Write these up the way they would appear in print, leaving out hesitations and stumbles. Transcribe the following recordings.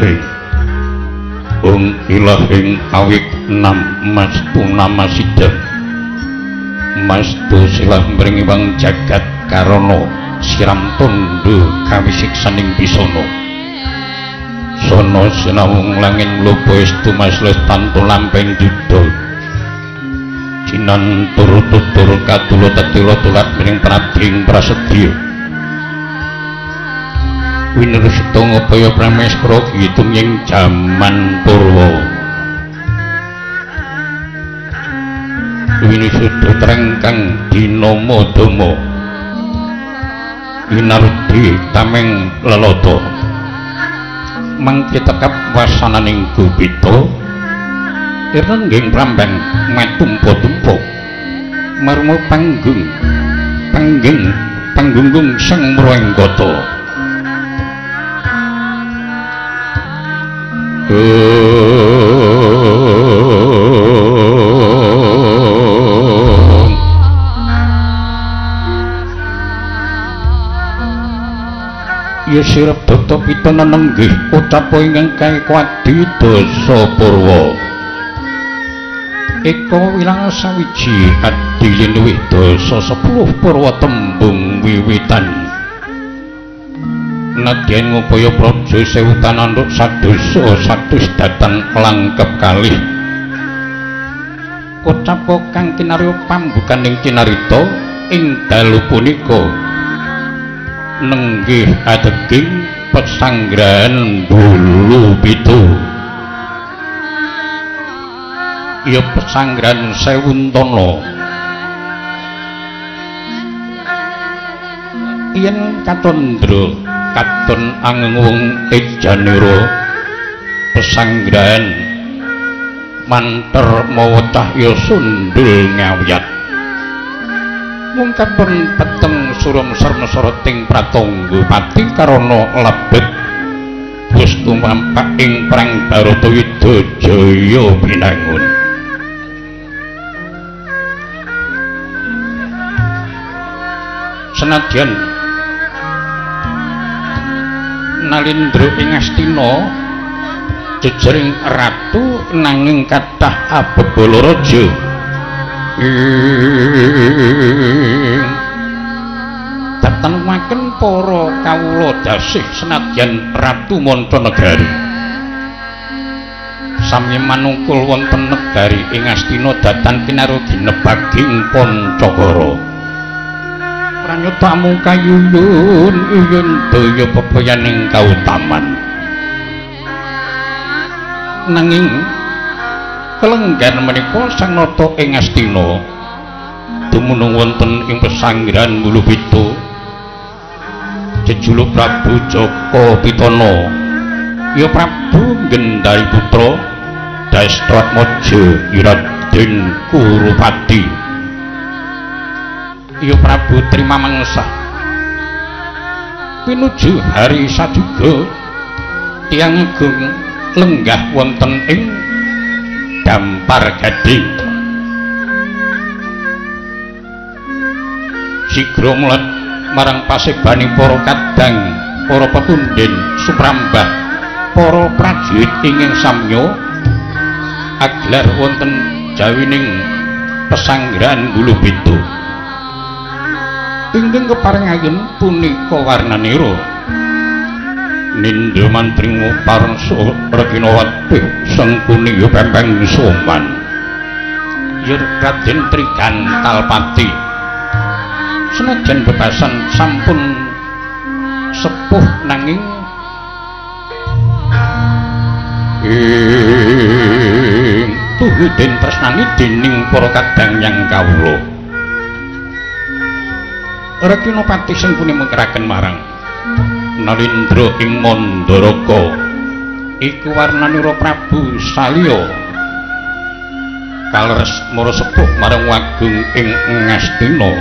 Hari Ung ilahing awik namastu namasida Mastu silah mringi wang jagat karono siram tondo kawisiksaning bisono sono sinawung langin lobo estu masles tanto lampeng dudol jinan turu-tutur katulo tetilo tulat miring prading prasedya winurusita ngupaya pramestra gitung ing jaman purwa winusudha trengkang dinama-dama winardi tameng lelata mangke tekap wasananing gubita irengging prambang matumpa-tumpa marma panggunggung sang mraenggata ya sirep data pitana nenggih ucapa ingkang kawadi dasa purwa eka wilang sawiji adi yen luwih dasa 10 purwa tembung wiwitan nadyan ngupaya praja sewu tananduk sadosa satus datan langkep kalih ucapa kang kinarya pambukaning kinarita ing dalu punika nenggih adeging pesanggrahan Bulu Pitu ya pesanggrahan Sewuntana yen katondra katon angung ejanira pesanggrahan manter mawa cahya sundul ngawiyat mung katon peteng surum sarna ting pratangga pati karana lebet wis tumampak ing perang Baratayuda Jaya binangun senadyan Nalindra ing Astina jejering ratu nanging kathah abebala raja datangaken para kawula dasih senadyan Ratu Mancanegari sami manungkul wonten negari ing Astina datan kinarya ginebaging Pancakara pranyuta kayuyun yen daya bebayaning kautaman nanging kelenggan menika sang nata ing Astina dumunung wonten ing pesanggrahan Bulu Pitu jejuluk Prabu Jaka Pitana ya Prabu Gendari Putra Dastratmaja Raden Kurupati ya Prabu Trima Mangsa pinuju hari sajuga tiyang agung lenggah wonten ing Dampar Gading sigra mlet marang pasebani para kadang para pepunden suprambah para prajurit ingkang samya aglar wonten jawining pesanggrahan Bulu Pitu ingkang keparengaken punika warnanira Nindya mantringu parangsa Reginawati sengkuni ya pempeng soman ya Raden Trigantalpati senajan bebasan sampun sepuh nanging tuhuden tresnani dening para kadang yang kawula Reginawati sengkuni mengkeraken marang Nalindra ing Mandaraka iku warnanira Prabu Salya kaleres mara sepuh marang wagung ing Ngastina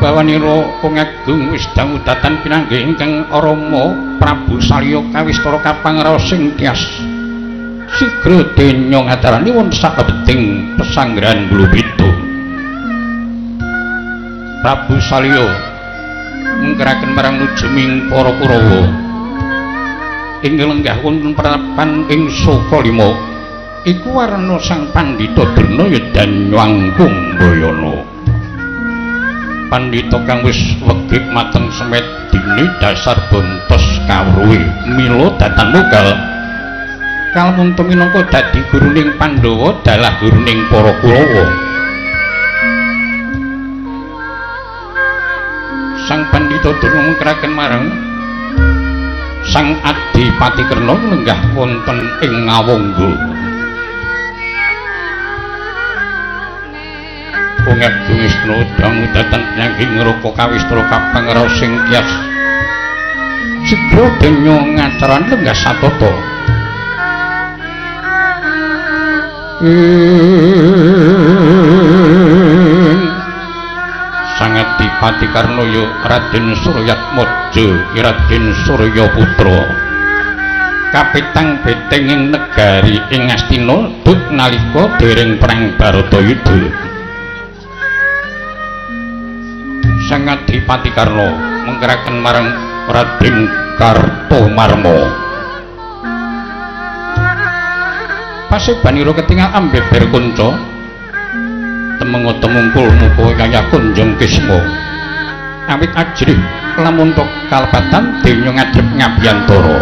bawanira Kang Agung wis dangu datan pinanggih ingkang Rama Prabu Salya kawistara kapangraosing tias sigra denya ngadarani wonten sabeting pesanggrahan Bulu Pitu Prabu Salya ngkeraken marang nujeming para Kurawa ing lenggah wonten prapan ing Sukalima iku warna sang Pandhita Durna ya Danyang Kumbayana. Pandhita kang wis wegik mateng semet dini dasar bontos kawruhe mila datan mugal kalmuntu minangka dadi guruning Pandhawa dalah guruning para Kurawa. Sang Pandhita Durna mengkeraken marang sang Adipati Karna lenggah wonten ing Ngawangga. Punget Wisnu dangu datan nyangking ngroko kawistara kapangra sing tias sigra denya ngacaran lenggah satata. Sang Adipati Karna ya Raden Suryatmaja Raden Suryaputra kapitang beteng ing negari ing Astina duk nalika dereng perang Baratayuda. Sang Adipati Karna mengkeraken marang Raden Kartomarma. Pasebanira ketingal ambeber kanca temengota mungkul muka kaya kunjung kisma awit ajrih lamun tok kalepatan denya ngadhep ngabiyantara.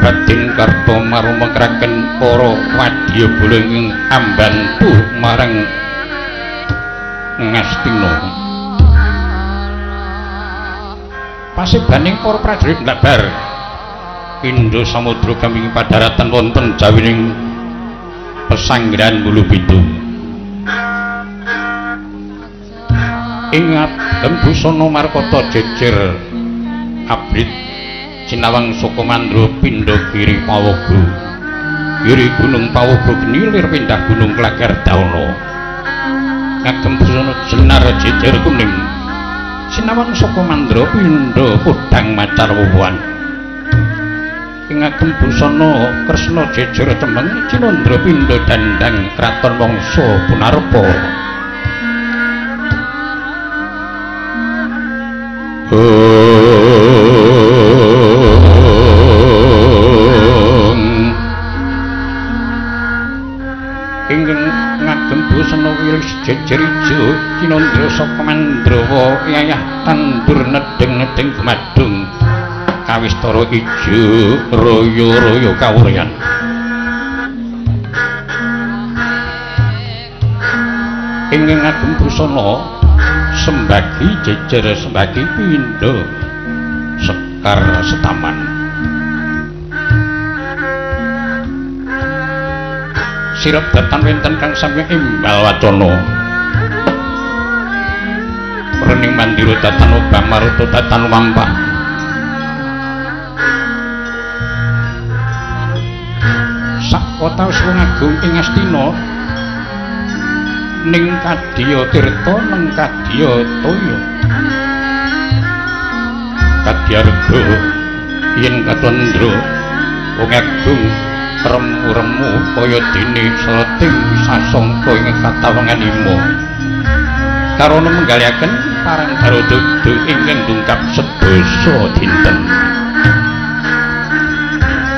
Raden Kartomarma mengkeraken para wadya boleng ing ambantu marang Ngastina. Pasebaning para prajurit ndabar Indra Samudra kami padaratan wonten jawining pesanggrahan Bulupitu. Ing ngagem busana markata jejer abrit sinawang saka mandra pindha kiri Pawaga. Kiri Gunung Pawaga genilir pindah Gunung Klagardawana. Ngagem busana jenar jejer kuning sinawang saka mandra pindha kudang macar wuwan. Ngagem busana Kresna jejer cemeng Cinandra pindha dandang kraton wangsa Punarpa. Ingkang ngagem busana wilis jejer ijo Cinandra saka Mandrawa yayah tandur nedeng-nedeng gumadung kawistara ijo raya-raya kawuryan. Ingkang ngagem busana sembagi jejer sembagi pindha Sekar Setaman. Sirep datan wenten kang sami imbal wacana. Rening mandira datan obah maruta datan wampah. Sakwatawis wong agung ing Astina ning Kadya Tirta neng Kadya Toya. Kadyarga yen katandra wong agung remu-remu kaya dene sleting sasangka ing katawenganima. Karana menggaliaken parang Baratayuda ingkang ndungkap sedasa dinten.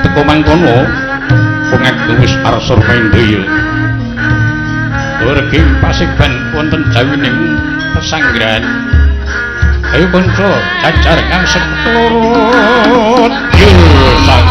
Teka mangkono wong agung wis arsur maindaya. Durgi paseban wonten jawining pesanggrahan. Ayo kanca jajar kang seturut sak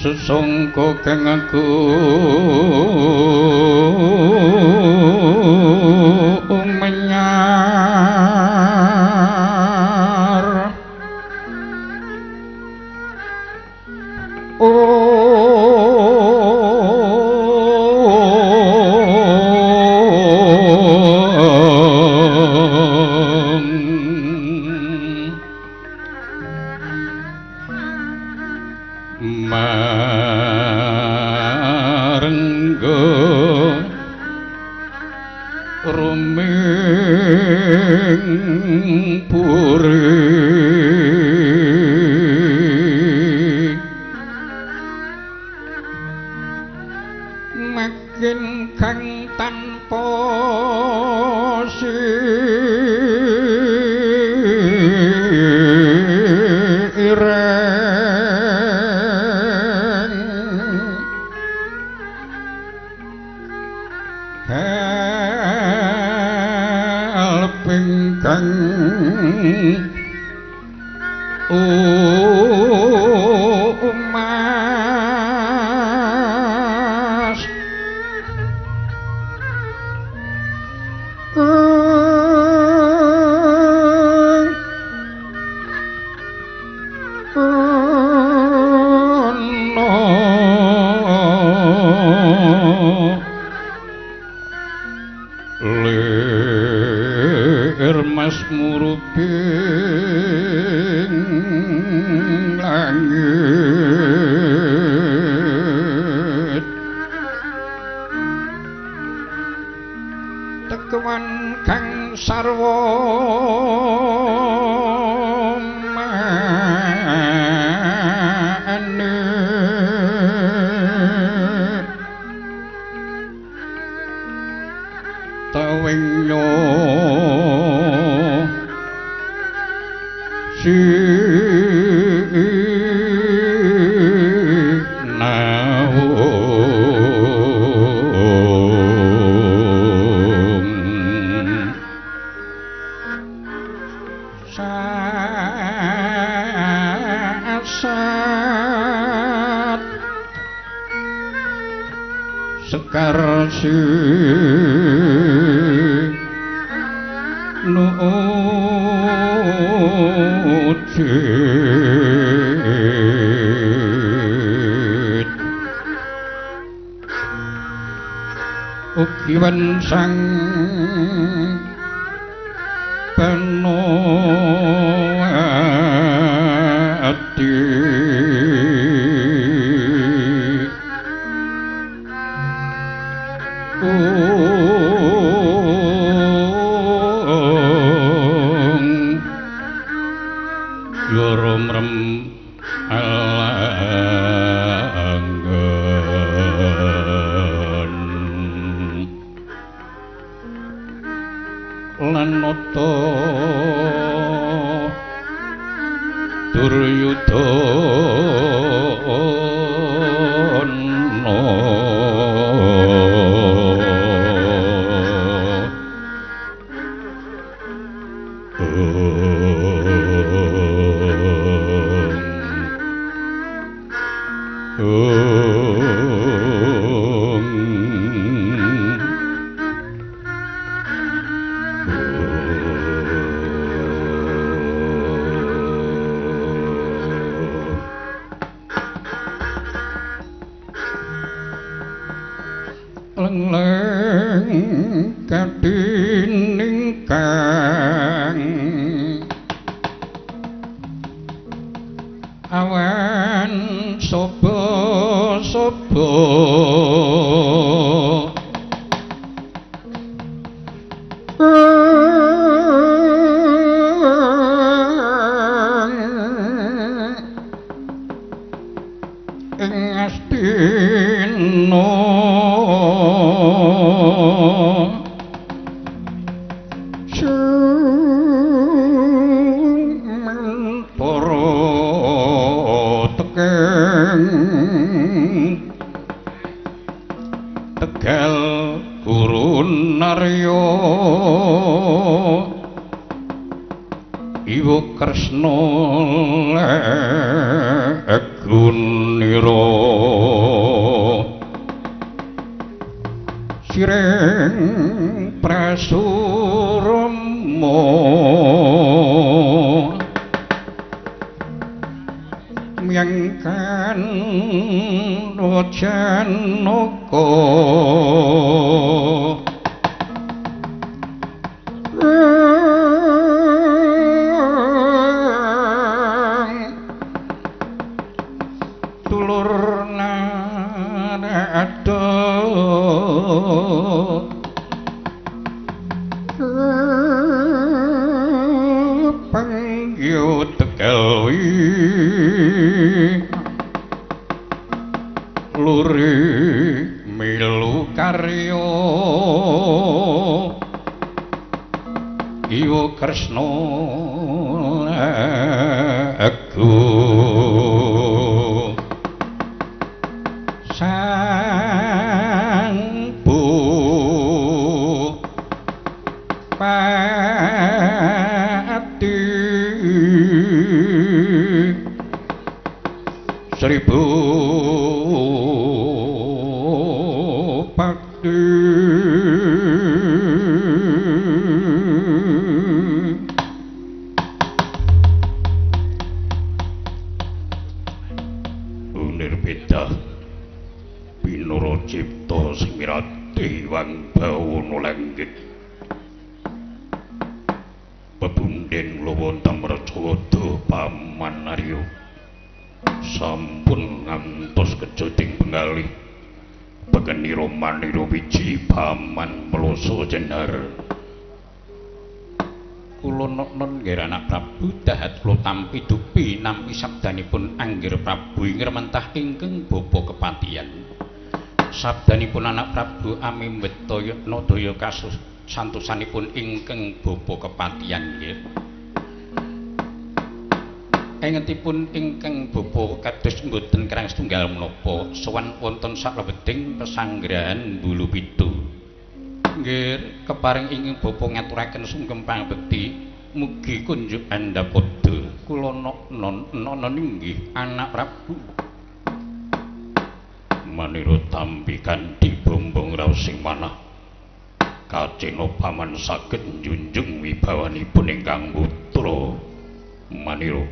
sesungko kang aku menyar nujit ugi wensang peno ati yoromrem alanggen lan nata Duryudana leng katining kang awan sobo-sobo ing Astina Tegal Gurun Narya Iwa Kresna Gunira Sireng Prasurama Myangkan Wajanaka tulur narada panggih Tegal luri milu karya Iwa Kresna aku sang bu pati seribu pakti unirbeda pinara cipta sing mirati wang bawana langgit pepunden lawan tamrajawada paman Arya sampun ngantos kejoding bengalih begenira manira wiji paman Mlasa Jenar kula non nggih anak Prabu dahat kula tampi dupi nampi sabdanipun Anggir Prabu ingkang mentah ingkang bapa kepatihan sabdanipun anak Prabu amimbeta nadaya kasus santosanipun ingkang bapa kepatihan nggih engetipun ingkang bapa kados mboten krang setunggal menapa sowan wonten saklebeting pesanggrahan Bulu Pitu nggih keparing ingkang bapa ngaturaken sungkem pangabekti mugi kunjuk andhapada kula non inggih anak Prabu manira tampi kanthi bombong raos sing manah kacena paman saged njunjung wibawanipun ingkang putra manira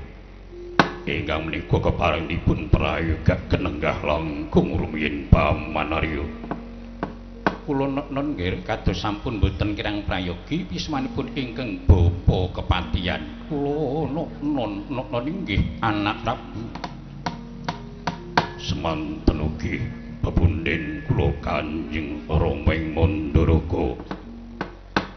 ingkang menika keparengipun prayoga kenenggah langkung rumiyin paman Arya. Kula non nggih kados sampun boten kirang prayogi wismanipun ingkang bapa kepatihan. Kula non inggih anak Prabu. Semanten ugi pepunden kula Kanjeng Rama ing Mandaraga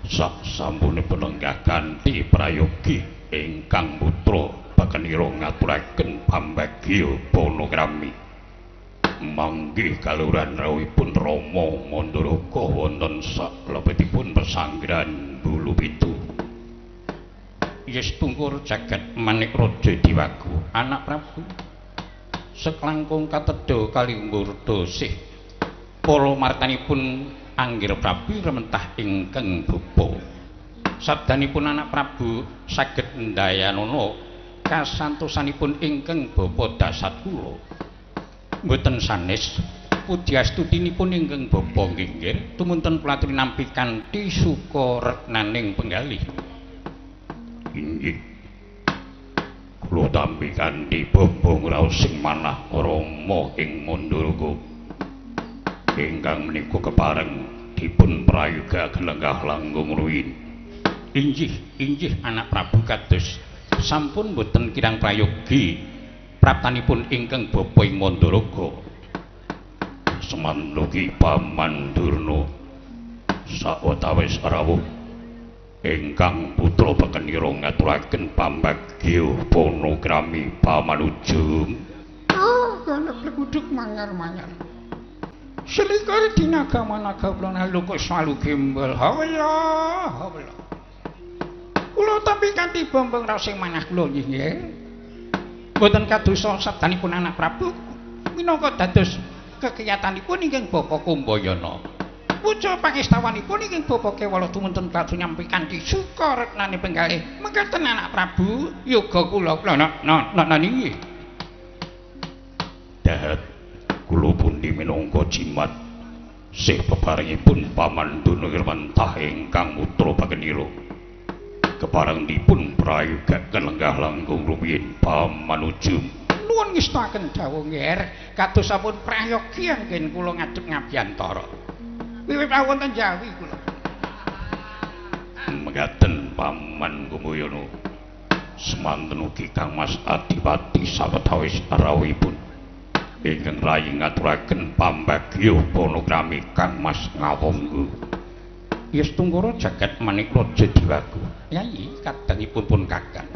sak sampunipun lenggah kanthi prayogi ingkang putra Bakenira ngaturaken pambagya panagrami manggih kaluhuran rawuhipun Rama Mandaraga wonten salebetipun pesanggrahan Bulupitu. Yes tungkur jagat manik raja Diwagu anak Prabu seklangkung katedha kaliwurda sih para martanipun Anggir Prabu rementah ingkang bapa sabdanipun anak Prabu saged ndayanana kasantosanipun ingkang bapa dasat kula mboten sanes pujiastutinipun ingkang bapa nggih tumunten pelatri nampi kanthi suka retnaning penggalih. Inggih kula tampi kanthi bapa ngraos sing manah Rama ing Mandaraga ingkang menika kepareng dipun prayoga kelenggah langkung rumiyin. Inggih anak Prabu kados sampun boten kirang prayogi praptanipun ingkang bapa ing Mandaraga. Semandugi Paman Durna sawetawis rawuh ingkang putra Bakenira ngaturaken pambagya panagrami pamanujum. Oh, ana pleguduk mangar-mangar. Selikur dinaga managa plana lukus salu gembel. Hawala. Kula tapi kanthi Bambang raos sing manah kula nggih. Mboten kadosa sabdanipun anak Prabu minangka dados kekiyatanipun ingkang Bapa Kumbayana. Puja pangestawanipun ingkang Bapa Kewala tumunten badhe nyampi kanthi suka retnane penggalih. Mekaten anak Prabu yoga kula nggih. Dahat kula pundi minangka jimat sih peparingipun Paman Duna Wirmantah ingkang putra Bakenira. Keparengipun prayoga kelenggah langkung rumiyin pamanujum. Nuwun ngestaken dawuh nggih kados sampun prayogi anggen kula ngadhep ngabiyantara. Wiwit wonten Jawi kula. Mekaten Paman Kumbayana. Semanten ugi Kang Mas Adipati sawetawis rawuhipun ingkang rayi ngaturaken pambagya panagrami Kang Mas Ngawangga. Yes tunggara jagat manik raja Diwagu. Yai kadangipun pun kakang.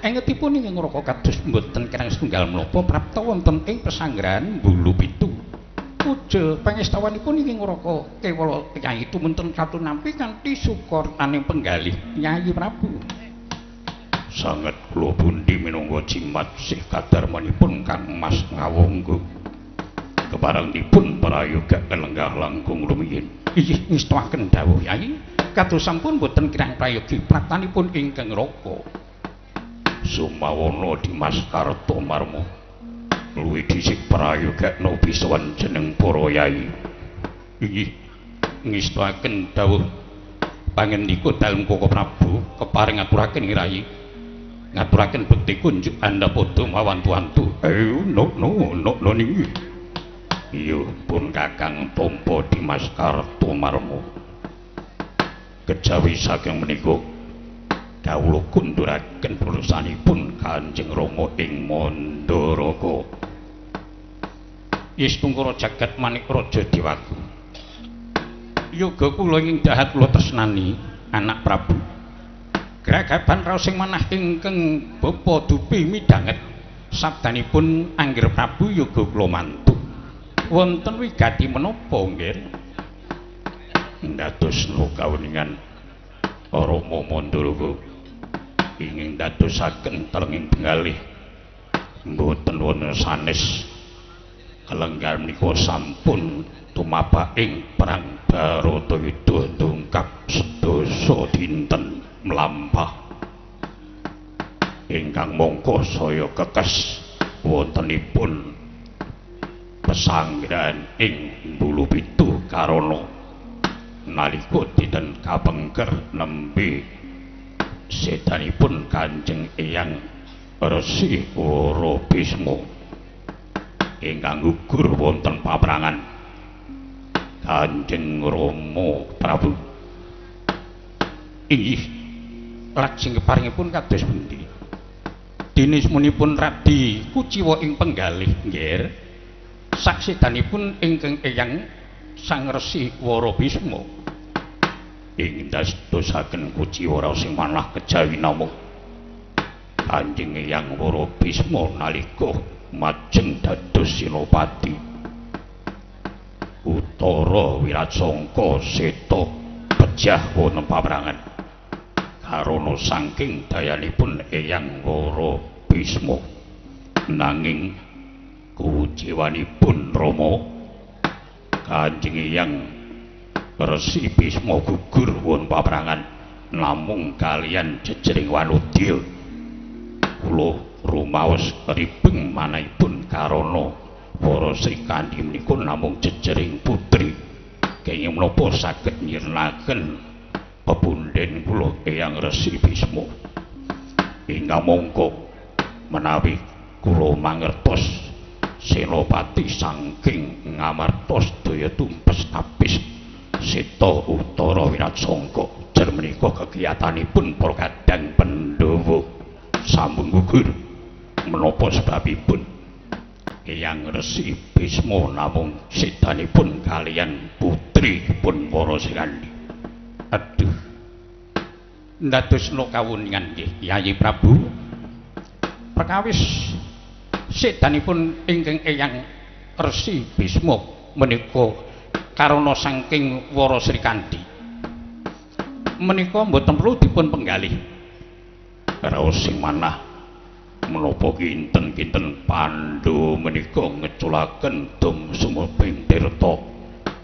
Engetipun ingkang ngraka kados mboten kirang setunggal menapa prapta wonten ing pesanggrahan Bulupitu. Puja pangestawanipun ingkang ngraka kewala Kyai tumunten katunampi kanthi sukartaning penggalih Nyai Prabu. Sanget kula pundi minangka jimat sih kadarmanipun Kang Mas Ngawangga. Keparengipun prayoga kelenggah langkung rumiyin. Inggih ngestaken dawuh Yai kados sampun boten kirang prayogi praptanipun ingkang raka. Sumawana Dimas Kartomarma luwih dhisik prayogakna bisawan jeneng para yai. Inggih ngestaken dawuh pangendika dalem Koko Prabu kepareng ngaturaken Irayi ngaturaken bekti kunjuk anda padha mawantu-wantu. No nggih. Iya pun Kakang Tampa Dimas Kartomarma. Kejawi saking menika kawula kunduraken prusanipun Kanjeng Rama ing Mandaraga. Yes tungkara jagat manik raja Diwagu. Yoga kula ing dahat kula tresnani anak Prabu. Gragaban raos sing manah ingkang Bapa Dupi midhanget sabdanipun Anggir Prabu yoga kula mantuk. Wonten wigati menapa nggih? Ndadosna kawuningan Rama Mandaraga ingin dadosaken telenging bengalih mboten wonten sanes kelenggar menika sampun tumapak ing perang Baratayuda ndungkap sedasa dinten mlampah ingkang mangka saya kekes wontenipun pesanggrahan ing Bulupitu karana nalika dinten kapengker nembe sedanipun Kanjeng Eyang Resi Wara Bisma ingkang gugur wonten paprangan Kanjeng Rama Prabu. Inggih lajeng keparingipun kados pundi? Dinismunipun Radi Kuciwa ing penggalih nggih. Saksedanipun ingkang Eyang Sang Resi Wara Bisma ing dadosaken Kuciwa raos sing manah kejawi namung Kanjeng Eyang Wara Bisma nalika majeng dados Senopati Utara Wiratsangka seta pejah wonten paprangan karana saking dayanipun Eyang Wara Bisma nanging kuciwanipun Rama Kanjeng Eyang Resi Bisma gugur wonten paprangan namung kaliyan jejering wanudya kula rumaos ribeng manahipun karana para Srikandi menika namung jejering putri kenging menapa saged nyirnaken pepunden kula Eyang Resi Bisma ingkang mongko menawi kula mangertos Senopati saking ngamartos daya tumpes tapis seta Utara Wiratsangka jar menika kegiatanipun para kadang Pandhawa sampun gugur menapa sebabipun Eyang Resi Bisma namung sedanipun kaliyan putripun para Srikandi. Aduh ndadosna kawuningan nggih Yayi Prabu perkawis sedanipun ingkang Eyang Resi Bisma menika karana saking Wara Srikandi menika mboten perlu dipun penggalih raos sing manah menapa kinten-kinten Pandhawa menika ngeculaken dom sumebing tirta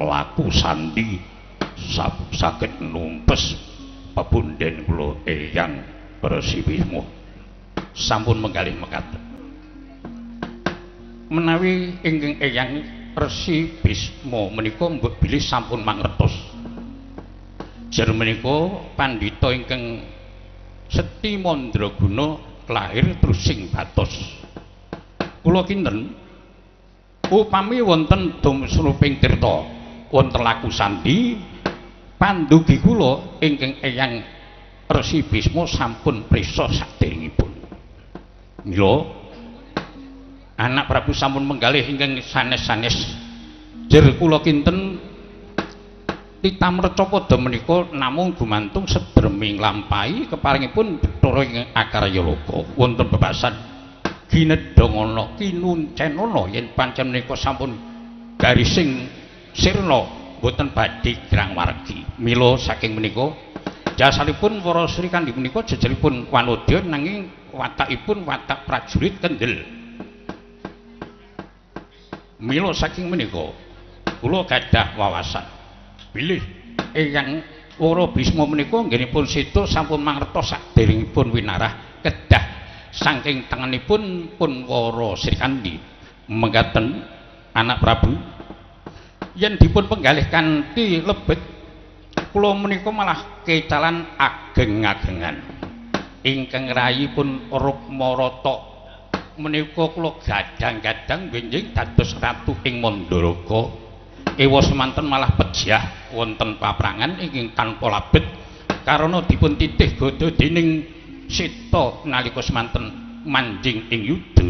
laku sandi saged numpes pepunden kula Eyang Resi Bisma sampun menggalih mekaten menawi ingkang Eyang Resi Bisma menika mbok bilih sampun mangertos jar menika pandhita ingkang Seti Mandraguna lahir trusing batos kula kinten upami wonten dom sunuping tirta wonten laku sandi pandugi kula ingkang Eyang Resi Bisma sampun prisa saderengipun mila anak Prabu sampun menggalih ingkang sanes-sanes jer kula kinten titamreca pada menika namung gumantung sedreming lampahi keparingipun Bathara ing Akarya Loka wonten bebasan ginedhangana kinuncenana yen pancen menika sampun garising sirna boten badhe kirang wargi mila saking menika jasanipun para Srikandi menika jejeripun wanodya nanging watakipun watak prajurit kendel. Mila saking menika kula gadah wawasan bilih Eyang Wara Bisma menika nggenipun seda sampun mangertos saderengipun winarah kedah saking tanganipun pun Wara Srikandi mengkaten anak Prabu yen dipun penggalih kanthi lebet kula menika malah kecalan ageng-agengan ingkang rayipun Rukmarata menika kula gadang-gadang benjing dados ratu ing Mandaraka ewa semanten malah pejah wonten paprangan ingkang tanpa labet karana dipun titih gada dening Seta nalika semanten manjing ing yudha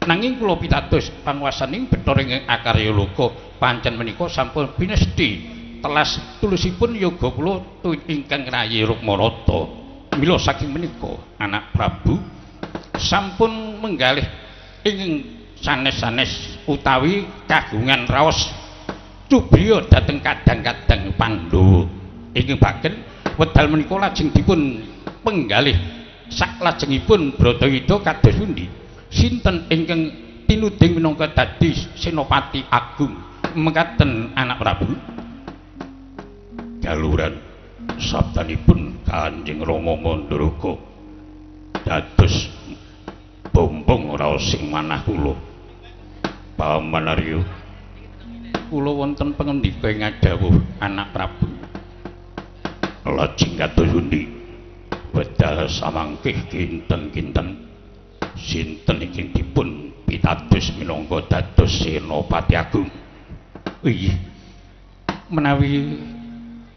nanging kula pitados panguwasaning Bathara ing Akarya Loka pancen menika sampun pinesti telas tulusipun yoga kula ingkang rayi Rukmarata mila saking menika anak Prabu sampun menggalih ing sanes-sanes utawi kagungan raos cubriya dhateng kadang-kadang Pandhawa ingkang bagen wedal menika lajeng dipun penggalih saklajengipun Bratayuda kados pundi sinten ingkang tinuding minangka dadi Senopati Agung mekaten anak Prabu galuran sabdanipun Kanjeng Rama Mandaraka dados bombong raos sing manah kula Paman Arya kula wonten pangendika ing dawuh anak Prabu lajeng kados pundi wedal samangkih kinten-kinten sinten ingkang dipun pitados minangka dados Senopati Agung. Iya menawi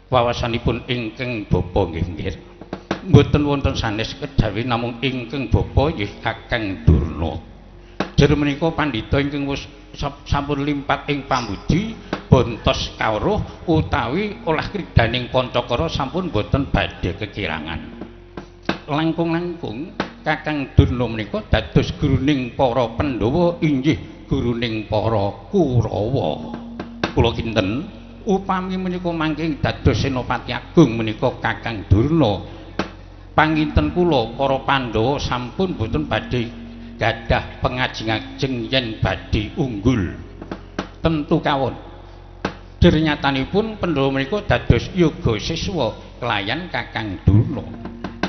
wawasanipun ingkang bapa nggih mboten wonten sanes kejawi namung ingkang bapa nggih Kakang Durna. Jer menika pandhita ingkang wis sampun limpat ing pamudi bontos kawruh utawi olah kridaning Pancakara sampun boten badhe kekirangan. Langkung-langkung Kakang Durna menika dados guruning para Pandhawa inggih guruning para Kurawa. Kula kinten upami menika mangke dados Senopati Agung menika Kakang Durna panginten kula para Pandhawa sampun boten badhe gadah pengajeng-ajeng yen badhe unggul tentu kawon. Dernyatanipun Pandhawa menika dados yoga siswa kelayan Kakang Durna.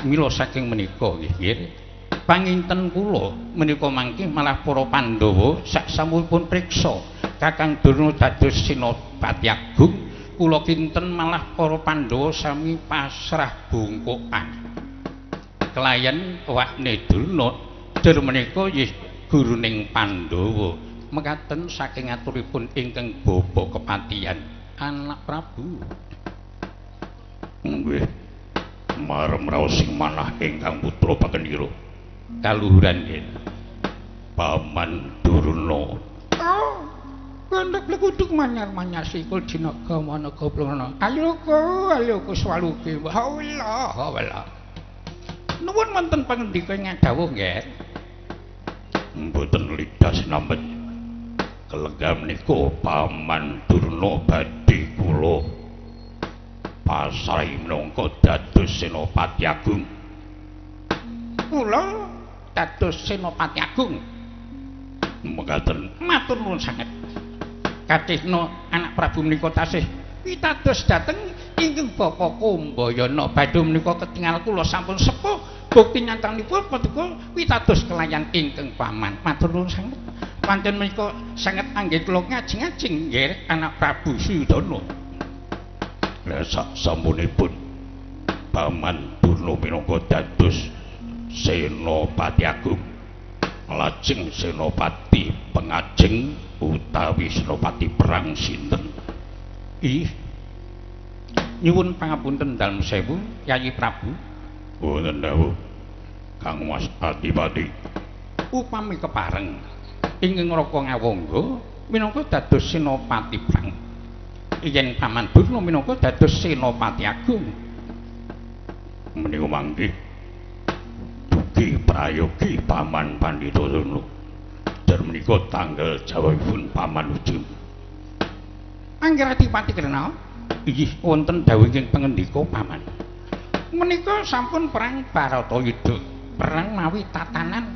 Mila saking menika nggih panginten kula menika mangke malah para Pandhawa saksampunipun priksa Kakang Durna dados Senopati Agung kula kinten malah para Pandhawa sami pasrah bungkukan kelayan wakne Durna. Dur menika nggih guruning Pandhawa mekaten saking aturipun ingkang bapa kepatihan anak Prabu. Nggih marem raos sing manah ingkang putra Pagendira kaluhuran nggih Paman Durna. Oh kandhak lekuduk manyar-manyar sikul jinaga managa plana. Ayo ko swaluke. Allah. Nuwun wonten pangendika ing dawuh nggih. Mboten lidah sinambet kelenggam menika Paman Durna badhe kula pasrahi minangka dados Senopati Agung. Kula dados Senopati Agung. Mekaten matur nuwun sanget. Katihna anak Prabu menika tasih pitados dhateng ingkang Bapa Kumbayana badhe menika ketingal kula sampun sepuh. Bukti nyatanipun paduka pitados kelayan ingkang Paman. Matur nuwun sanget. Pancen menika sanget anggih kula ngajeng-ajeng nggih anak Prabu Sudana. Lah sasampunipun Paman Durna minangka dados Senopati Agung. Lajeng Senopati Pengajeng utawi Senopati Perang sinten? Ih. Nyuwun pangapunten dalem sewu Yayi Prabu. Wonten dawuh Kang Mas Adipati. Upami kepareng ingkang Raka Ngawangga minangka dados Senopati Perang. Yen Paman Durna minangka dados Senopati Agung. Menika mangke dugi prayogi Paman Pandhita Durna. Jar menika tanggal jawabipun Paman Ujung. Angger Adipati Krena. Inggih wonten dawuh ingkang pangendika Paman. Menika sampun perang Baratayuda, perang mawi tatanan.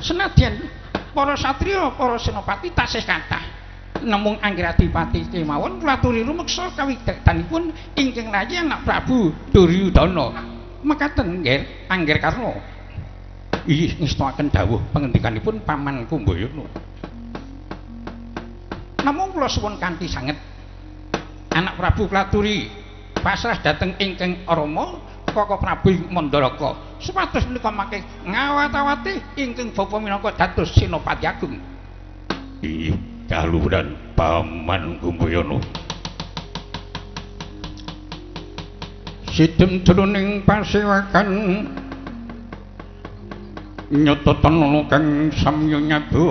Senadyan para satriya, para senopati tasih kathah, namung Angger Adipati kemawon klaturi rumeksa kawigatanipun ingkang rayi anak Prabu Duryudana. Mekaten nggih Angger Karna. Inggih ngestakaken dawuh pangendikanipun Paman Kumbayana. Namung kula suwun kanthi sanget anak Prabu klaturi pasrah dhateng ingkang Rama Kaka Prabu Mandaraka supados menika mangke ngawat-awati ingkang bapa minangka dados Senopati Agung. Ih, kaluhuran Paman Kumbayana. Sidhem jroning pasewakan nyatatan kang samya nyadu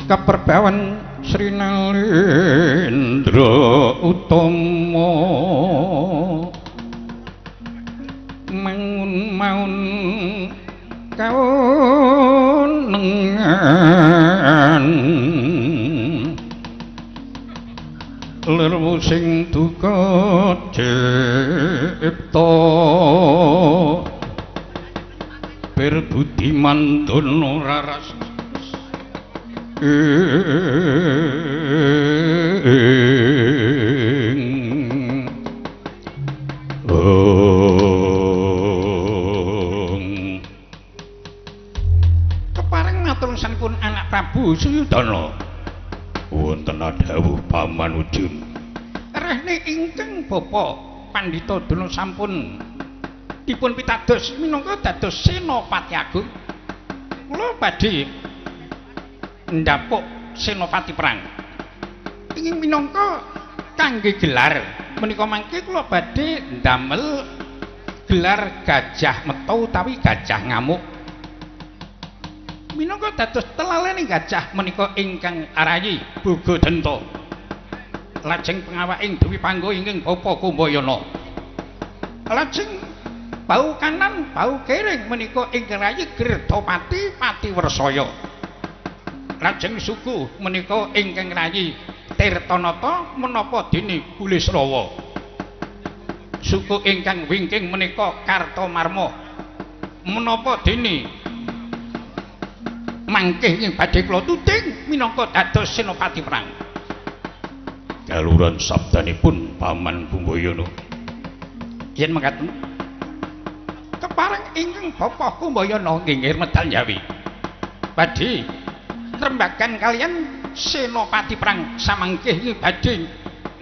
kaperbawan Sri Nalendra Utama mangun-maun kaunengan lermu sing duka cipta berbudi mandana raras Prabu Suyudana. Wonten dawuh Paman Ujun. Rehne ingkang Bapa Pandhita Duna sampun dipun pitados minangka dados Senopati Agung. Kula badhe ndapuk senopati perang. Ingin minangka kangge gelar menika mangke kula badhe ndamel gelar Gajah Metu utawi Gajah Ngamuk. Minangka dados telalene gajah menika ingkang arayi Bogodenta. Lajeng pengawaking Dewi Panggo ingkang Bapa Kumbayana. Lajeng bau kanan bau kering menika ingkang rayi Gretapati Patiwersaya. Lajeng suku menika ingkang rayi Tirtanata menapa dene Bulisrawa. Suku ingkang wingking menika Kartamarma menapa dene mangkih ing badhe kula tuting minangka dados senopati perang. Kaluran sabdanipun Paman Kumbayana. Yen mekaten kepareng ingkang Bapa Kumbayana nggih medal Jawi. Badhe rembagan kalian senopati perang samangkih ing badhe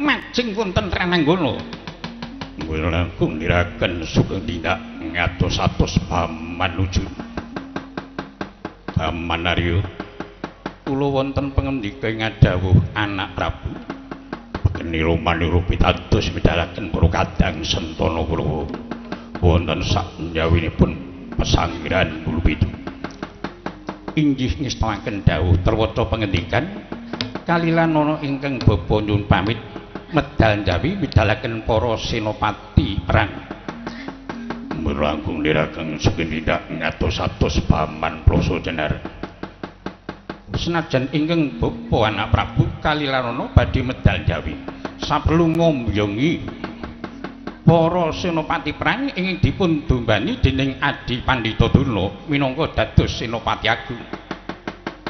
majeng wonten Rananggana. Kula langkung niraken sugeng tindak ngatos-atos Paman Ujun. Paman Arya, kula wonten pangendika ing dawuh anak Prabu. Kenira manira pitados midharaken para kadang Sentana Kurawa. Wonten sak njawinipun pesanggiran Bulupitu. Inggih ngestakaken dawuh terwaca pangendikan kalilan ana ingkang bapa nyuwun pamit medal Jawi midhalaken para senopati perang. Merangkung niraken sugeng tindak ngatos-atos Paman Plasa Jenar. Senajan ingkang bapa anak Prabu Kalilarana badhe medal Jawi saperlu ngombongi para senopati perang ingkang dipun dombani dening Adi Pandhita Durna minangka dados senopati agung.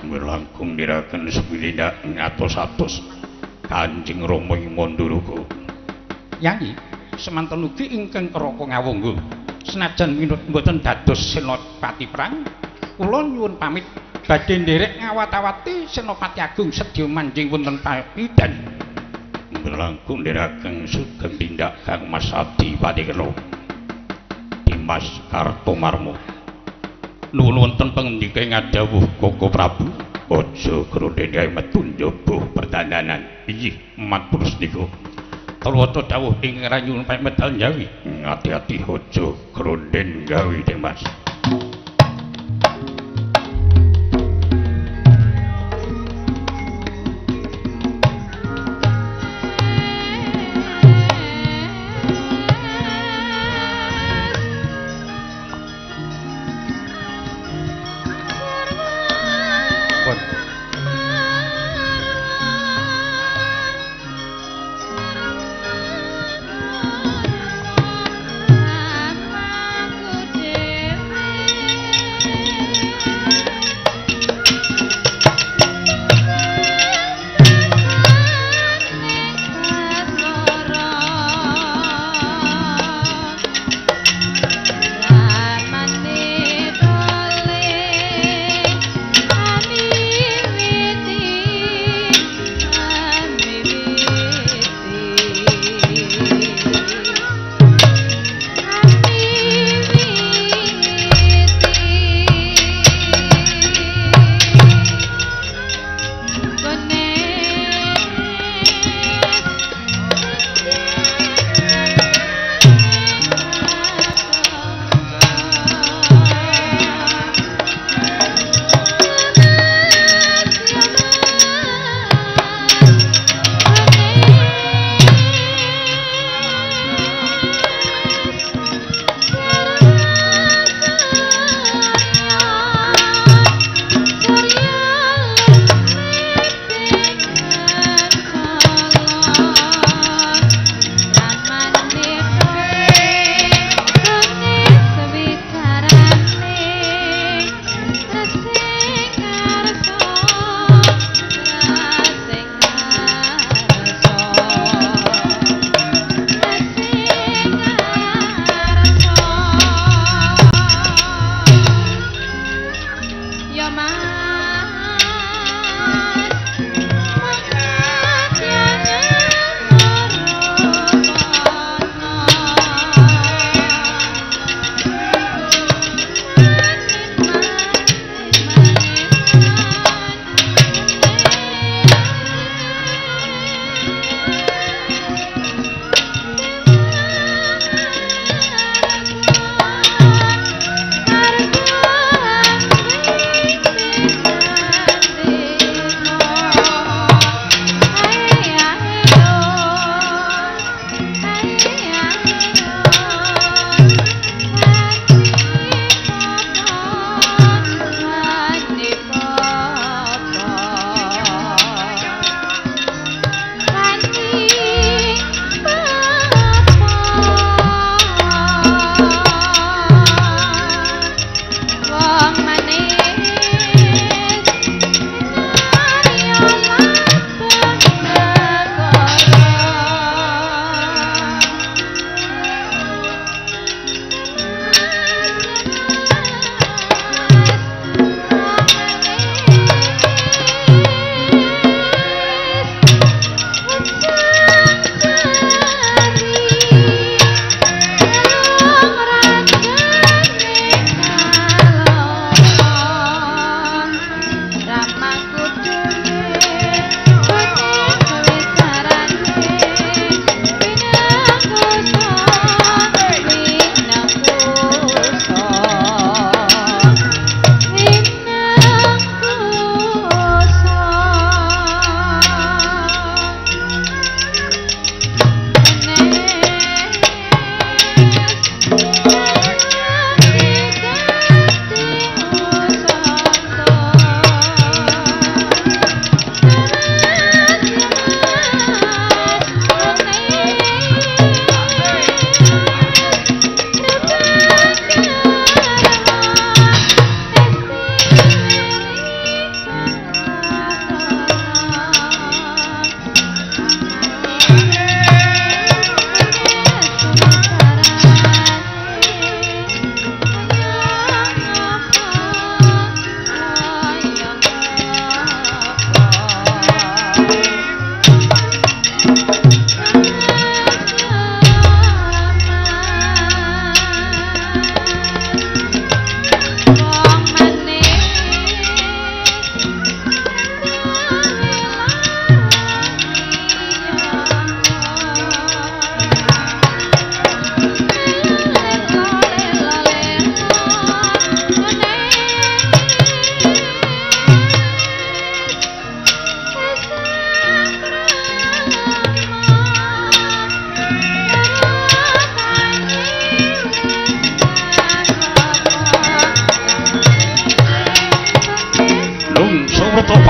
Merangkung niraken sugeng tindak ngatos-atos Kanjeng Rama ing Manduraga. Yayi semanten ugi ingkang Raka Ngawangga. Senajan mboten dados senopati perang, kula nyuwun pamit badhe nderek ngawat-awati senopati agung sedya manjing wonten papidan. Melangkung nderekaken sugeng tindak Kang Mas Adi Patikena. Dimas Kartamarma. Nuwun wonten pangendika ing dawuh Koko Prabu, aja krodene metu njaba pertahanan. Inggih, matur sedika. Terwata dawuh ing ranyun medal Jawi. Ati-ati aja kronden gawe Dimas. Dewa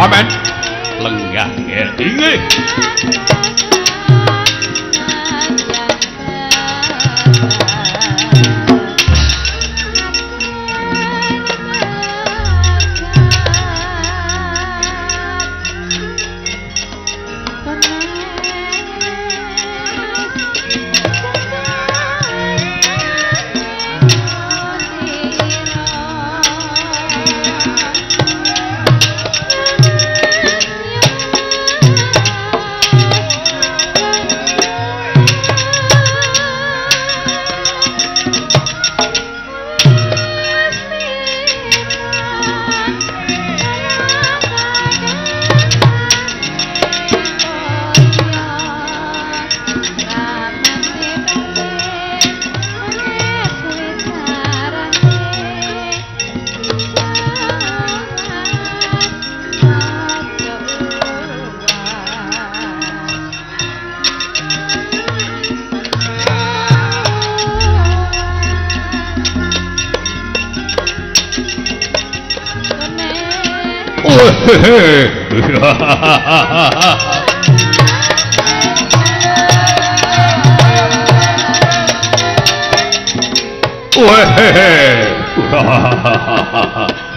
paman lenggah inggih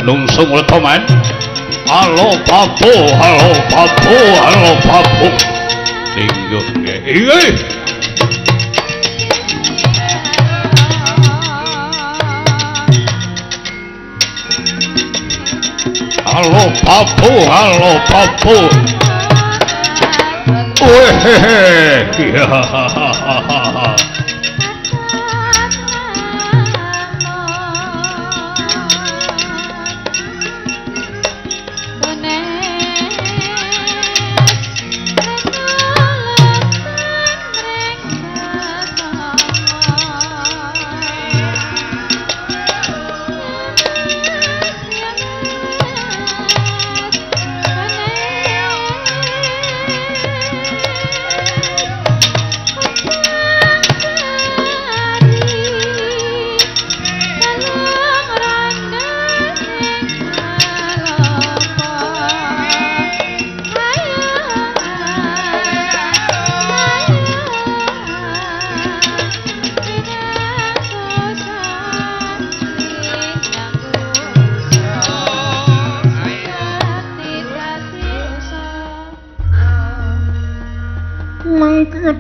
Nungsung Letoman. Halo Papu, halo Papu, halo Papu. Tingguh nggih. Halo Papu, halo Papu.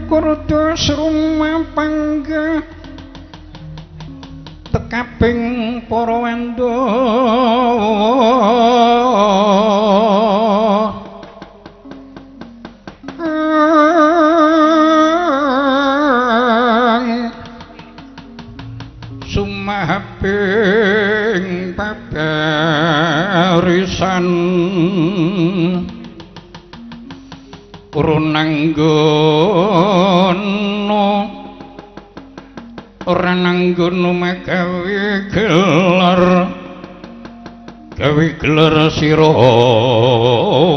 Kurdos rumapangga tekaping para wanda sumahaping paparisan ora nanggono magawe gelar sira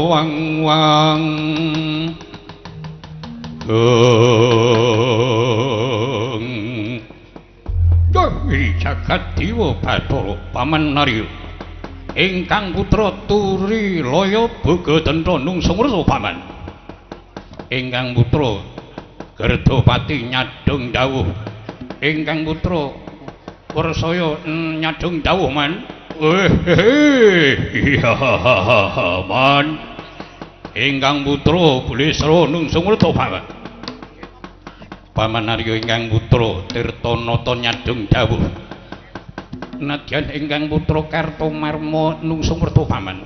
wang-wang Dewi jagat dewa Bathara Paman Narya ingkang putra Turi Laya Bagadendra nungsung rasa paman ingkang putra Gardapati nyadong dawuh ingkang putra Warsaya nyadong dawuh man iya man ingkang putra Bulisra nungsung rasa paman Paman Narya ingkang putra Tirtanata nyadong dawuh nadyan ingkang putra Kartomarma nungsung rasa paman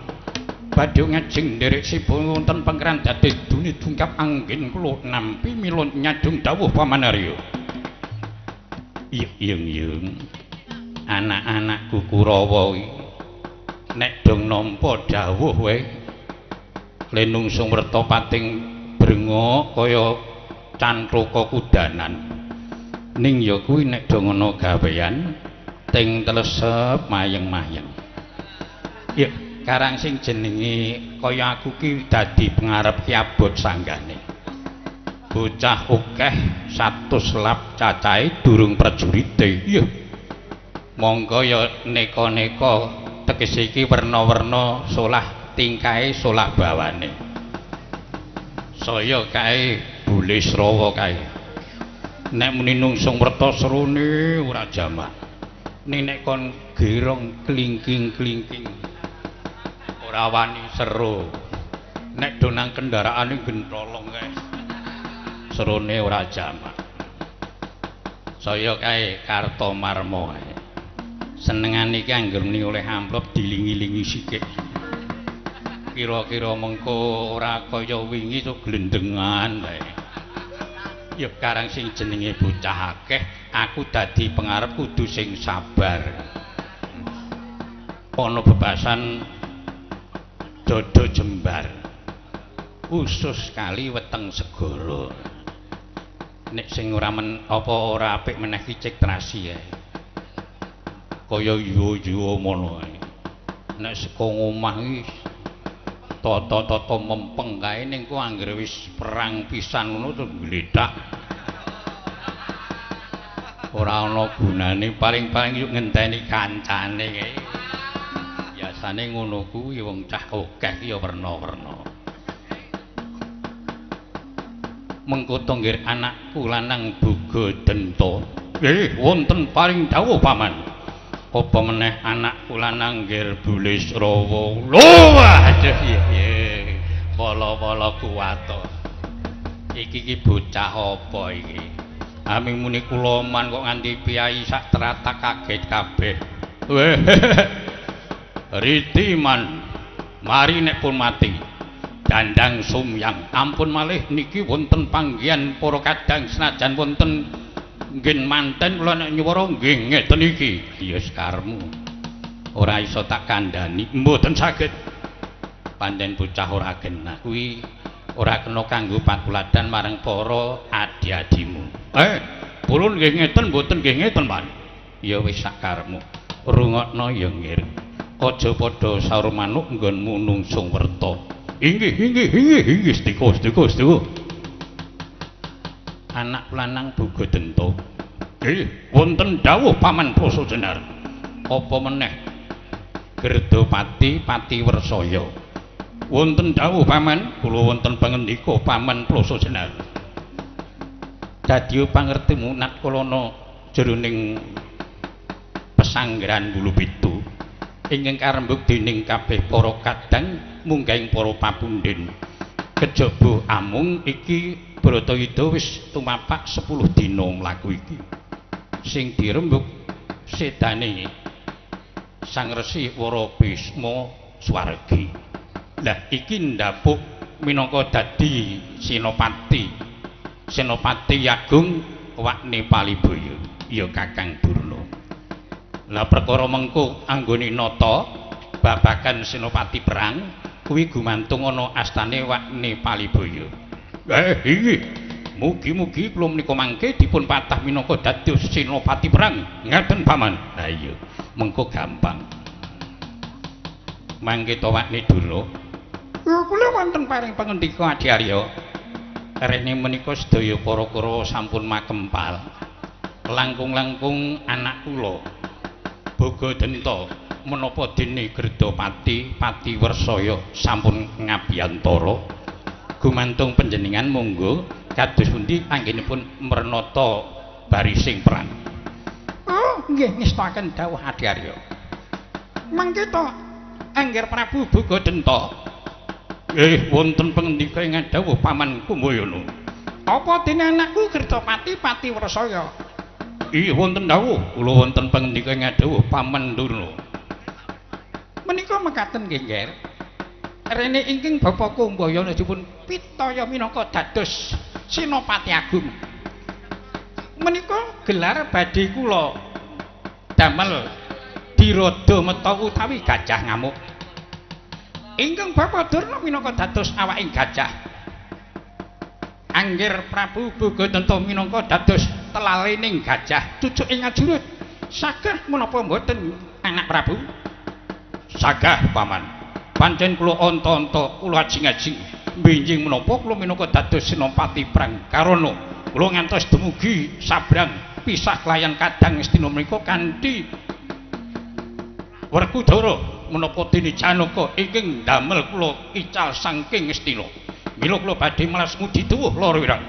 badhe ngajeng nderek sipa wonten pengkeran dadi duni dungkap anggen kula nampi mila nyadong dawuh Paman Narya. Yung anak-anakku Kurawa iki nek dong nampa dawuh wae lenungsung werta pating brenga kaya cantruka kudanan ning ya kuwi nek dong ana gawean ting telesep mayeng-mayeng. Ya karang sing jenenge kaya aku ki dadi pengarep ki abot sanggane. Bocah akeh 100 lap cacahe durung prajurite. Iya. Monggo ya neka-neka tegese iki werna-werna solah tingkahe solah bawane. Saya kae Bule Srawa kae. Nek muni nungsung werta serune ora jamak. Ning nek kon gerong klingking-klingking ora wani seru. Nek donang kendaraane gentolong kae. Serune ora jamak. Saya kae Kartomarma kae. Senengane iki anggere oleh amplop dilingi-lingi sikik. Kira-kira mengko ora kaya wingi to glendengan bae. Ya karang sing jenenge bocah akeh, aku dadi pengarep kudu sing sabar. Ana bebasan dodo jembar. Usus kali weteng segara. Nek sing ora apa ora apik meneh ki Cektrasi ae. Kaya yo-yo ngono ae. Nek saka omah iki tata-tata mempeng kae ning ku anggere wis perang pisan ngono to gledak. Ora ana gunane paling-paling yuk ngenteni kancane kae. Biasane ngono kuwi wong cah akeh ki ya werna-werna. Mengko tonggir anakku lanang Boga Denta. Wonten paring dawuh paman. Apa meneh anakku lanang nggir Bule Srawa. Lho aduh piye. Wala-wala kuwato. Iki bocah apa iki? Aming muni kuloman kok nganti piyai sak teratak kaget kabeh. Ritiman mari nek pun mati. Dandang sumyang ampun malih niki wonten panggihan para kadang senajan wonten nggih manten kula nek nyuwara nggih ngeten iki. Ya sekarmu ora iso tak kandhani, mboten saged. Pancen bocah ora genah kuwi ora kena kanggo patuladan marang para adi-adimu. Pulun nggih ngeten mboten nggih ngeten, Pak. Ya wis sakarmu. Rungokno ya nggih. Aja padha saur manuk nggonmu nungsung werta. Inggih, Stika. Anak lanang Boga Denta. Wonten dawuh paman Prasa Jenar. Apa meneh Gerdapati Patiwersaya. Wonten dawuh paman, kula wonten pangendika paman Prasa Jenar. Dadi pangertemu nat kalana jroning pesanggrahan Bulupitu ingkang karembug dening kabeh para kadang munggahing para papundhen. Kejaba amung iki Bratayuda wis tumapak 10 dina mlaku iki. Sing dirembug sedane Sang Resi Wara Bisma Swargi. Lah iki ndapuk minangka dadi Senopati Agung Wakne Palibaya. Ya Kakang Durna. Lah perkara mengko anggone nata babagan Senopati perang kuwi gumantung ana astane Wakne Palibaya. Inggih. Mugi-mugi kula menika mangke dipun patah minangka dados Senopati perang. Ngaten paman. Lah iya, mengko gampang. Mangke to Wakne Durna. Kula wonten paring pangendika Adi Arya. Rene menika sedaya para Kurawa sampun makempal. Langkung-langkung anak kula Boga Denta menapa dene Gerdapati Patiwersaya sampun ngabiyantara. Gumantung panjenengan monggo kados pundi anggenipun mrenata barising perang. Oh, nggih ngestakaken dawuh Adi Arya. Mangke to Angger Prabu Boga Denta. Wonten pangendika ingkang dawuh paman Kumbayana. Apa dene anakku Gerdapati Patiwersaya? Wonten dawuh, kula wonten pangendika ingkang dawuh paman Durna. Menika mekaten nggih, Nger. Rene ingkang Bapak Kumbayana dipun pitaya minangka dados Senopati Agung. Menika gelar badhe kula damel dirada meta utawi gajah ngamuk. Ingkang Bapak Durna minangka dados awaking gajah. Angger Prabu Boga Denta minangka dados telalening gajah cucuking ajurut. Sagah menapa mboten anak Prabu? Sagah paman. Pancen kula anta-anta kula ajing-ajing benjing menapa kula minangka dados Senopati perang karana kula ngantos dumugi sabrang pisah kelayan kadang Astina menika kanthi Werkudara menapa dene Janaka ingkang damel kula ical saking Ngastina. Mila kula badhe malas ngudi tuwuh lara wirang.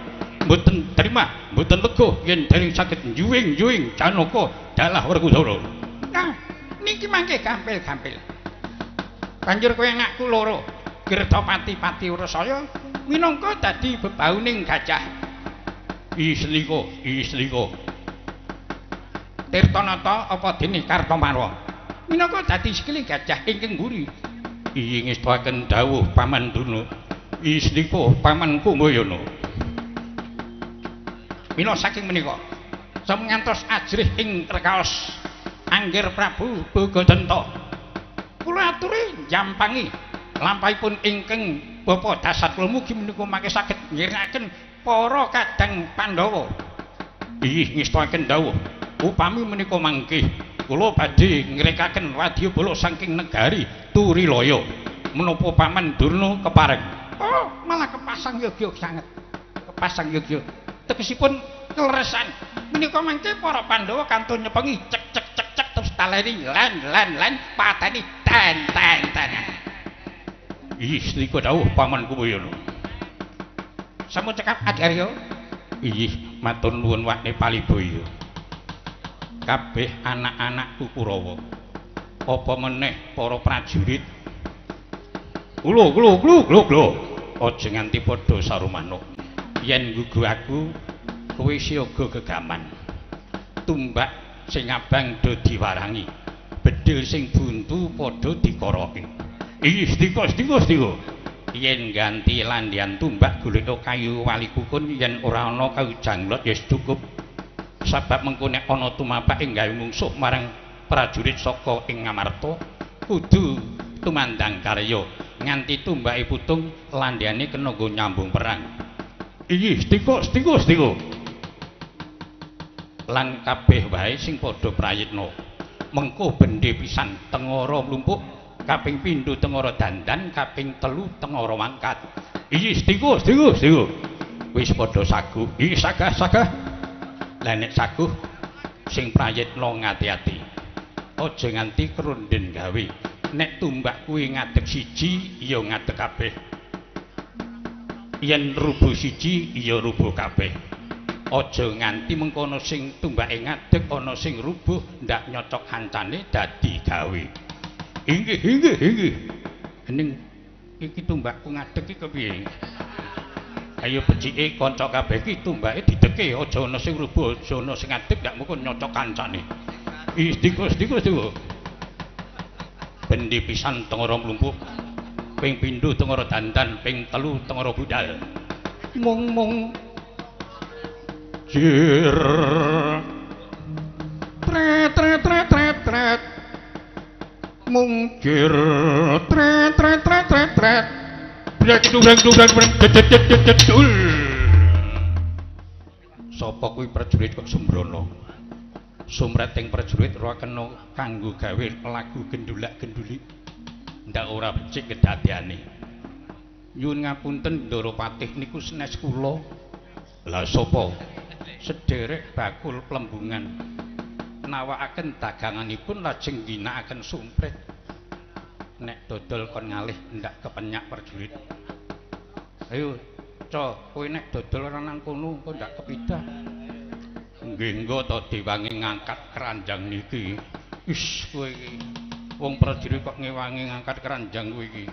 Mboten terima, mboten lega yen dereng saged njuwing-njuwing Janaka dalah Werkudara. Nah, niki mangke gampil-gampil. Banjur kowe anakku loro, Girdapati Pati Ursaya minangka dadi bebauning gajah. Islika. Tirtanata apa dene Kartamarwa minangka dadi sikile gajah ingkang mburi. Iyi ngestaken dawuh Paman Duna. Islika pamanku Mbayana. Mila saking menika samangantos ajrih ing rekaos Anggir Prabu Bagadanta. Kula aturi jampangi lampahipun ingkang Bapak Dasat kula mugi menika mangke saged ngiringaken para kadang Pandhawa. Iyi ngestaken dawuh upami menika mangke kula badhe ngrekaken wadyabala saking negari Turilaya menapa Paman Durna kepareng. Oh, malah kepasang yoga sanget. Kepasang yoga. Tegesipun kleresan. Menika mangke para Pandhawa kantun nyepengi cek terus taleni lan pateni ten. Istrika dawuh pamanku Bayana. Sampun cekap Adarya? Inggih, matur nuwun Wakne Palibaya. Kabeh anak-anakku Kurawa. Apa meneh para prajurit. Glo. Aja nganti padha sarumanuk. Yen nggugu aku, kowe siaga gegaman. Tumbak sing abang do diwarangi. Bedhil sing buntu padha dikoroki. Istika. Yen ganti landian tumbak golek kayu wali kukun yen ora ana kayu janglot ya cukup. Sabab mengko nek ana tumapak ing gawe mungsuh marang prajurit saka ing Ngamarta kudu tumandang karya. Nganti tumbake putung landiane kena nggo nyambung perang. Iki stika. Lan kabeh wae sing padha prayitna. Mengko bendhe pisan tengara mlumpuk, kaping pindho tengara dandan, kaping telu tengara mangkat. Iki stika. Wis padha saguh. Iki sagah. Lah nek saguh sing prayitna ngati-ati. Aja nganti kerunden gawe. Nek tumbak kuwi ngadeg siji ya ngadeg kabeh. Yen rubuh siji ya rubuh kabeh. Aja nganti mengkono sing tumbake ngadeg ana sing rubuh ndak nyocok kancane dadi gawe. Inggih. Ening iki tumbakku ngadeg iki kepiye? Ayo becike kanca kabeh iki tumbake dideke aja ana sing rubuh, aja ana sing ngadeg ndak mungkin nyocok kancane. Istika. Bendi pisan tengara mlumpuk, ping pindho tengara dandan, ping telu tengara budal. Mung jir tret mung jir tret dul. Sapa kuwi prajurit kok sembrono? Sumrating prajurit ora kena kanggo gawe lagu gendulak-gendulik. Ndak ora becik kedadeane. Nyuwun ngapunten Ndara Patih niku senes kula. Lah sapa? Sederek bakul plembungan. Nawakaken daganganipun lajeng ginakaken sumprit. Nek dodol kon ngalih ndak kepenyak prajurit. Ayo, kowe nek dodol ora nang kono kok ndak kepidah. Nggih engko to diwangi ngangkat keranjang niki. Wis kowe iki wong prajurit kok ngewangi ngangkat keranjang kowe iki.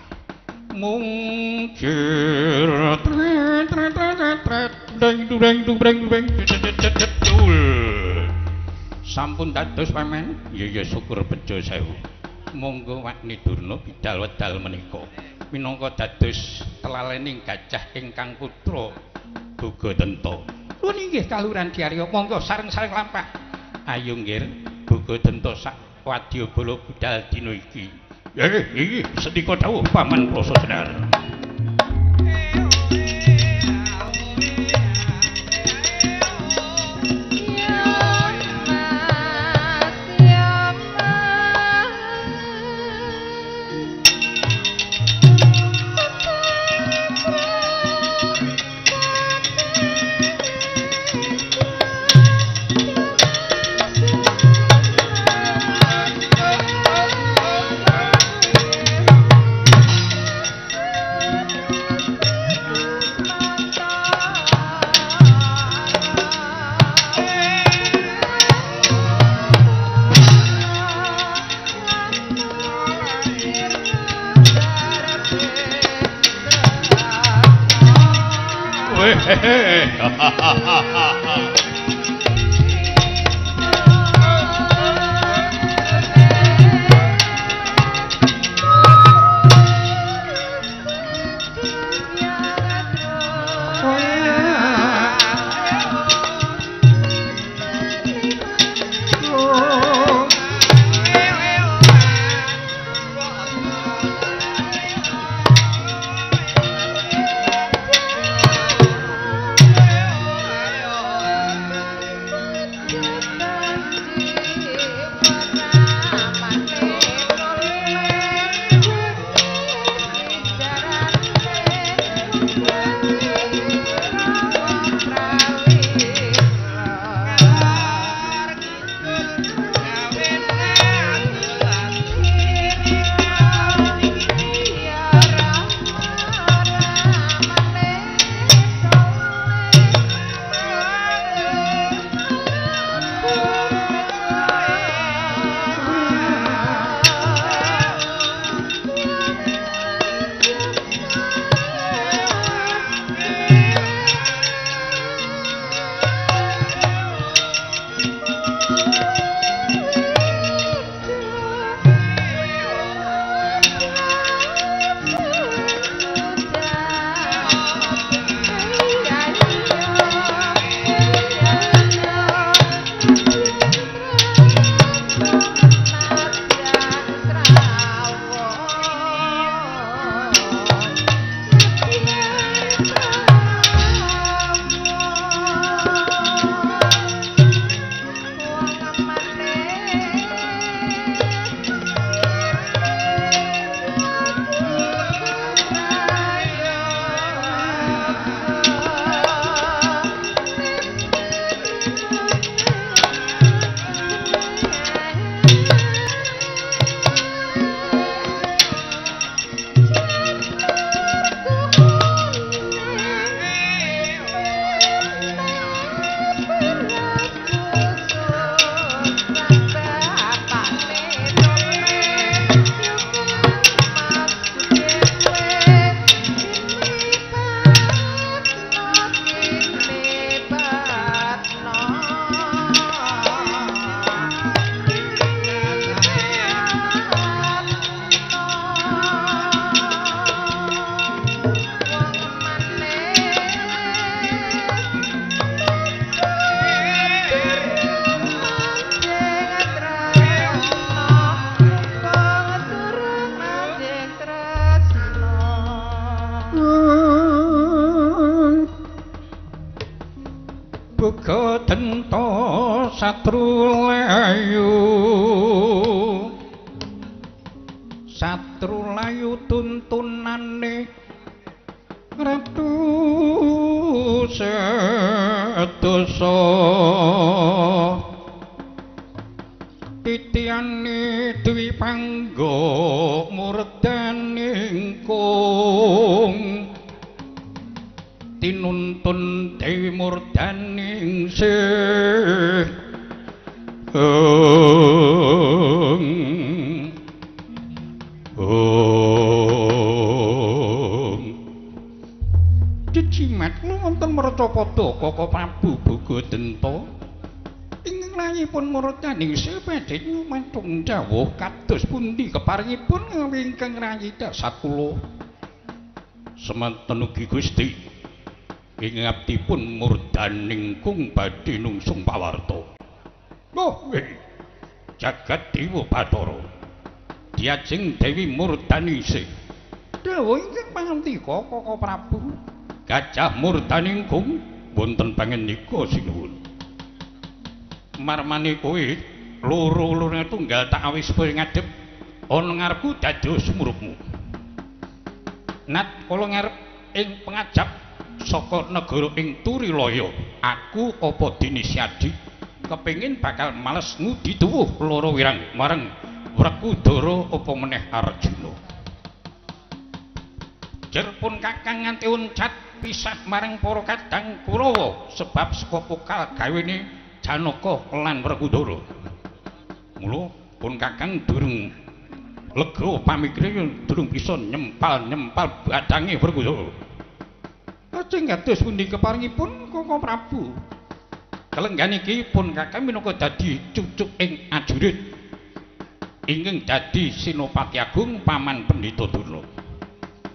Mungkir sampun dados pamen. Ya syukur bejo sewu. Monggo Wakne Durna bidal wedal menika minangka dados telalening gajah ingkang putra Bagadanta. Nuwun inggih kaluhuran Dyarya, monggo sareng-sareng lampah. Ayo nggir Bagadanta sak wadyabala budal dina iki. Iki sedika dawuh Paman Rasa Senar. Satru layu tuntunane Ratu sedoso titiane Dwi Pangga murdaning kung tinuntun Dewi murdaning Cicimat wonten Mercapada Kaka Prabu Bagadenta ingkang layipun murdaning sepedhet nyumatung dawuh kados pundi keparingipun ingkang rayi dasat kula semanten ugi Gusti ing abdipun murdaning kung badhe nungsung pawarta. Oh, jagat Dewa Bathara diajeng Dewi Murdanise dawuh ingkang pangantika Kaka Prabu Gajah Murdaning kung wonten pangendika sinuwun marmane kowe loro-lorone tunggal tak awis kowe ngadhep ana ngarepku dados sumurupmu nat kala ngarep ing pengajap saka negara ing Turilaya aku apa dene Siadi kepengin bakal males ngudi tuwuh loro wirang marang Wrekudara apa meneh Arjuna jer pun kakang nganti uncat pisah marang para kadang Kurawa sebab saka pokal gawene Janaka lan Wrekudara mula pun kakang durung lega pamikire durung bisa nyempal badange Wrekudara lajeng kados pundi keparingipun Koko Prabu? Kelenggan iki pun Kakang minangka dadi cucuk ing ajurit ingkang dadi Senopati Agung Paman Pendhita Durna.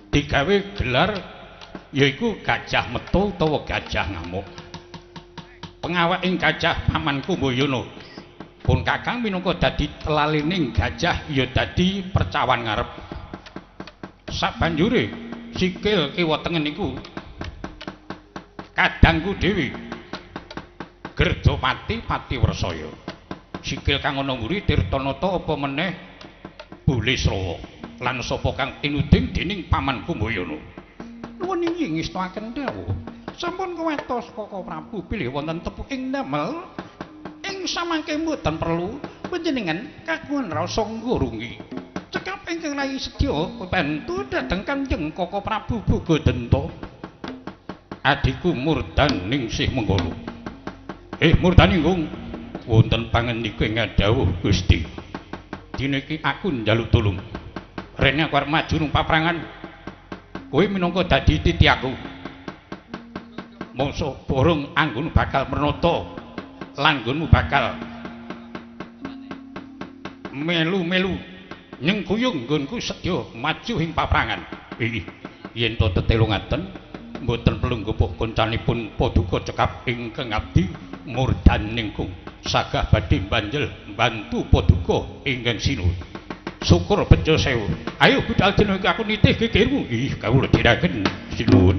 Digawe gelar yaiku Gajah Metu utawa Gajah Ngamuk. Pengawak ing Gajah Paman Kumbayana pun Kakang minangka dadi telalining gajah ya dadi percawan ngarep. Sabanjure sikil kiwa tengen niku kadangku dhewe Gerdopati Patiwrsaya. Sikil kang ana mburi Tirtanata apa meneh Bulisrawa lan sapa kang tinuding dening Paman Kumbayana. Nuwun inggih ngestakaken dawuh. Sampun kuwatos Koko Prabu bilih wonten tepuk ing damel ing samangke mboten perlu panjenengan kagungan rasa nggurungi. Cekap ingkang rayi sedya bantu dhateng Kanjeng Koko Prabu Bogodenta. Adhiku Murdaning sih mengkono. Murdaninggung wonten pangandika ing dawuh Gusti. Dina iki aku njaluk tulung. Rene aku arep maju nang paprangan. Kowe minangka dadi titi aku. Mongso borong anggonmu bakal menata. Langgonmu bakal melu-melu nyengkuyung nggonku sedya maju ing paprangan. Yen to tetelu ngaten mboten perlu ngupuk koncanipun Paduka cekap ingkang abdi Murdaninggung sagah badhe banjel mbantu Paduka ingkang sinuwun. Syukur bejo sewu. Ayo budal dina iki aku nitih gegirmu. Kawula diraken sinuwun.